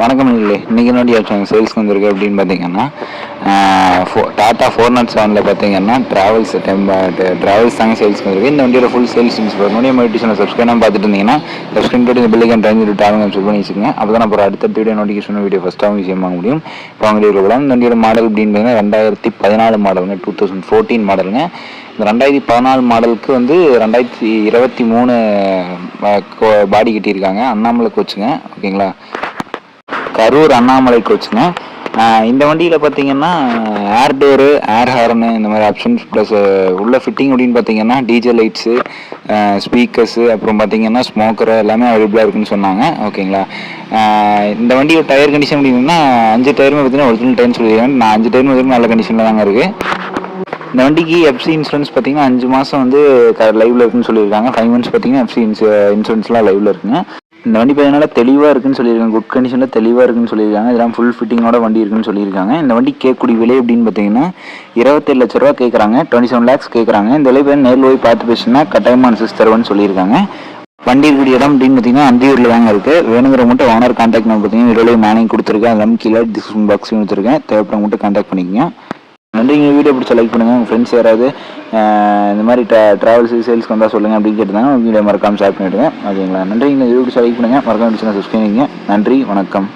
வணக்கம் இல்லை இன்றைக்கி நோடி ஆப்ஷன் சேல்ஸ்க்கு வந்திருக்கு அப்படின்னு பார்த்தீங்கன்னா டாட்டா 407 பார்த்தீங்கன்னா ட்ராவல்ஸ் தாங்க சேல்ஸ்க்கு வந்திருக்கு. இந்த வண்டியோட ஃபுல் சேல்ஸ் நோடிய மோட்டிவேஷனை சப்ஸ்கிரைப் பார்த்துட்டு இருந்தீங்கன்னா சப்ஸ்கிரைப் பண்ணி இந்த பில்லுக்கு டைம் டாங்க செல் பண்ணி வச்சுக்கோங்க. அப்போ தான் அப்புறம் அடுத்த வீடியோ நோட்டிஃபிகேஷன் வீடியோ ஃபஸ்ட்டாகவும் விஷயம் வாங்க முடியும். இப்போ அவங்க கூட இந்த வண்டியோட மாடல் அப்படின்னு பார்த்தீங்கன்னா 2014 மாடலுங்க, 2014 மாடலுங்க. இந்த 2014 மாடலுக்கு வந்து 2023 பாடி கட்டியிருக்காங்க. அண்ணாமலை கோச்சுங்க, ஓகேங்களா, கரூர் அண்ணாமலை கோச்சுங்க. இந்த வண்டியில் பார்த்தீங்கன்னா ஏர் டோரு, ஏர் ஹார்னு இந்த மாதிரி ஆப்ஷன்ஸ் ப்ளஸ் உள்ள ஃபிட்டிங் அப்படின்னு பார்த்தீங்கன்னா டிஜே லைட்ஸு, ஸ்பீக்கர்ஸு, அப்புறம் பார்த்தீங்கன்னா ஸ்மோக்கரு எல்லாமே அவைலபிளாக இருக்குன்னு சொன்னாங்க, ஓகேங்களா. இந்த வண்டியோட டயர் கண்டிஷன் அப்படின்னா 5 டயருமே பார்த்தீங்கன்னா ஒரிஜினல் டயர்னு சொல்லியிருக்காங்க. நான் 5 டயருமே பார்த்தீங்கன்னா நல்ல கண்டிஷனில் தாங்க இருக்குது. இந்த வண்டிக்கு எஃப்சி இன்சூரன்ஸ் பார்த்தீங்கன்னா 5 மாதம் வந்து லைவில் இருக்குன்னு சொல்லியிருக்காங்க. 5 மந்த்ஸ் பார்த்தீங்கன்னா எஃப்சி இன்சூரன்ஸ்லாம் லைவில் இருக்குங்க. இந்த வண்டி பார்த்தீங்கன்னா தெளிவாக இருக்குன்னு சொல்லியிருக்காங்க, குட் கண்டிஷனில் தெளிவாக இருக்குன்னு சொல்லியிருக்காங்க. இதெல்லாம் ஃபுல் ஃபிட்டிங்கோட வண்டி இருக்குன்னு சொல்லியிருக்காங்க. இந்த வண்டி கேட்கக்கூடிய விலை அப்படின்னு பார்த்தீங்கன்னா 27 லட்ச ரூபா கேட்குறாங்க, 27 lakhs கேட்குறாங்க. இந்த விலை போய் நேரில் போய் பார்த்து பேசினா கட்டாயமாக அனுசரிச்சு தருவேன்னு சொல்லியிருக்காங்க. வண்டி இருக்கக்கூடிய இடம் அப்படின்னு பார்த்தீங்கன்னா அந்தியூரில் தாங்க இருக்குது. வேணுங்கிற மட்டும் ஓனர் கான்டாக்ட் நம்பர் பார்த்தீங்கன்னா வீடியோவில் மேனிங் கொடுத்துருக்கேன், அதெல்லாம் கீழே டிஸ்கிரிப்ஷன் பாக்ஸையும் கொடுத்துருக்கேன். தேவைப்பட மட்டும் கான்டாக்ட் பண்ணிக்கோங்க. நன்றி. இந்த வீடியோ பிடிச்ச லைக் பண்ணுங்கள். உங்கள் ஃப்ரெண்ட்ஸ் யாராவது இந்த மாதிரி ட்ராவல்ஸ் சேல்ஸ்க்கு வந்தால் சொல்லுங்கள் அப்படின்னு கேட்டுருந்தாங்க. வீடியோ மறக்காமல் ஷேர் பண்ணிவிடுங்க, ஓகேங்களா. நன்றி. இந்த வீடியோ பிடிச்ச லைக் பண்ணுங்கள், மறக்காமல் பிடிச்சா சப்ஸ்கிரைப் பண்ணுங்கள். நன்றி, வணக்கம்.